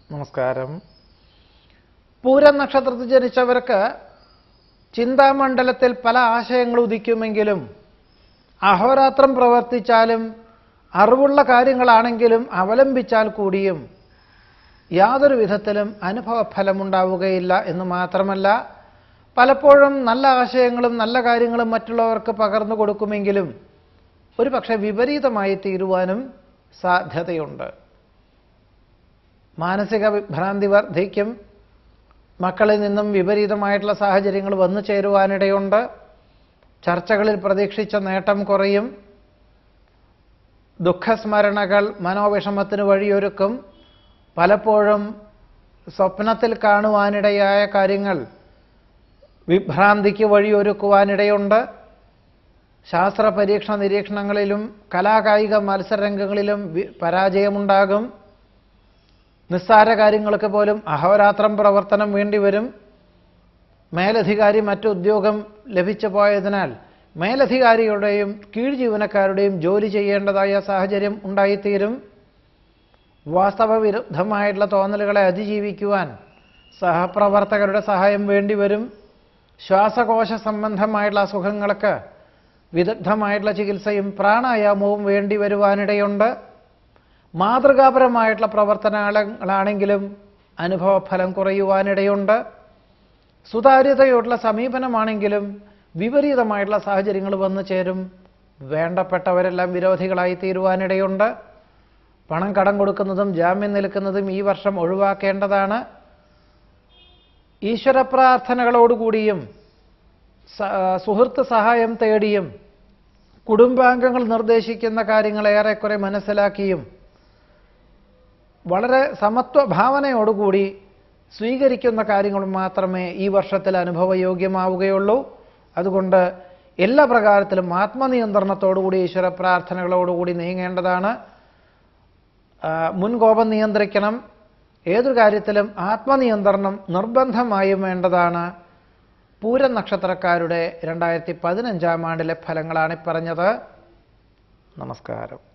നമസ്കാരം. പൂരം നക്ഷത്രത്തിൽ ജനിച്ചവർക്ക് ചിന്താമണ്ഡലത്തിൽ പല ആശയങ്ങൾ ഉദിക്കുമെങ്കിലും അഹോരാത്രം പ്രവർത്തിച്ചാലും അറിവുള്ള കാര്യങ്ങളാണെങ്കിലും അവലംബിച്ചാൽ കൂടിയും യാതൊരു വിധത്തിലും അനുഭവഫലമുണ്ടാവുകയില്ല എന്ന് മാത്രമല്ല, പലപ്പോഴും നല്ല ആശയങ്ങളും നല്ല കാര്യങ്ങളും മറ്റുള്ളവർക്ക് പകർന്നു കൊടുക്കുമെങ്കിലും ഒരു പക്ഷേ വിപരീതമായി തീരുവാനും സാധ്യതയുണ്ട്. മാനസിക വിഭ്രാന്തി വർദ്ധിക്കും. മക്കളിൽ നിന്നും വിപരീതമായിട്ടുള്ള സാഹചര്യങ്ങൾ വന്നു ചേരുവാനിടയുണ്ട്. ചർച്ചകളിൽ പ്രതീക്ഷിച്ച നേട്ടം കുറയും. ദുഃഖസ്മരണകൾ മനോവിഷമത്തിന് വഴിയൊരുക്കും. പലപ്പോഴും സ്വപ്നത്തിൽ കാണുവാനിടയായ കാര്യങ്ങൾ വിഭ്രാന്തിക്ക് വഴിയൊരുക്കുവാനിടയുണ്ട്. ശാസ്ത്ര പരീക്ഷണ നിരീക്ഷണങ്ങളിലും കലാകായിക മത്സരരംഗങ്ങളിലും പരാജയമുണ്ടാകും. നിസ്സാര കാര്യങ്ങൾക്ക് പോലും അഹോരാത്രം പ്രവർത്തനം വേണ്ടിവരും. മേലധികാരി മറ്റു ഉദ്യോഗം ലഭിച്ചു പോയതിനാൽ മേലധികാരികളുടെയും കീഴ് ജീവനക്കാരുടെയും ജോലി ചെയ്യേണ്ടതായ സാഹചര്യം ഉണ്ടായിത്തീരും. വാസ്തവ വിരുദ്ധമായിട്ടുള്ള തോന്നലുകളെ അതിജീവിക്കുവാൻ സഹപ്രവർത്തകരുടെ സഹായം വേണ്ടിവരും. ശ്വാസകോശ സംബന്ധമായിട്ടുള്ള അസുഖങ്ങൾക്ക് വിദഗ്ധമായിട്ടുള്ള ചികിത്സയും പ്രാണായാമവും വേണ്ടി വരുവാനിടയുണ്ട്. മാതൃകാപരമായിട്ടുള്ള പ്രവർത്തനങ്ങളാണെങ്കിലും അനുഭവഫലം കുറയുവാനിടയുണ്ട്. സുതാര്യതയോടുള്ള സമീപനമാണെങ്കിലും വിപരീതമായിട്ടുള്ള സാഹചര്യങ്ങൾ വന്നു ചേരും. വേണ്ടപ്പെട്ടവരെല്ലാം വിരോധികളായി തീരുവാനിടയുണ്ട്. പണം കടം കൊടുക്കുന്നതും ജാമ്യം നിൽക്കുന്നതും ഈ വർഷം ഒഴിവാക്കേണ്ടതാണ്. ഈശ്വര പ്രാർത്ഥനകളോടുകൂടിയും സുഹൃത്ത് സഹായം തേടിയും കുടുംബാംഗങ്ങൾ നിർദ്ദേശിക്കുന്ന കാര്യങ്ങൾ ഏറെക്കുറെ മനസ്സിലാക്കിയും വളരെ സമത്വ ഭാവനയോടുകൂടി സ്വീകരിക്കുന്ന കാര്യങ്ങൾ മാത്രമേ ഈ വർഷത്തിൽ അനുഭവയോഗ്യമാവുകയുള്ളൂ. അതുകൊണ്ട് എല്ലാ പ്രകാരത്തിലും ആത്മനിയന്ത്രണത്തോടുകൂടി ഈശ്വര പ്രാർത്ഥനകളോടുകൂടി നീങ്ങേണ്ടതാണ്. മുൻകോപം നിയന്ത്രിക്കണം. ഏതൊരു കാര്യത്തിലും ആത്മനിയന്ത്രണം നിർബന്ധമായും വേണ്ടതാണ്. പൂരം നക്ഷത്രക്കാരുടെ 2015 ആണ്ടിലെ ഫലങ്ങളാണ് പറഞ്ഞത്. നമസ്കാരം.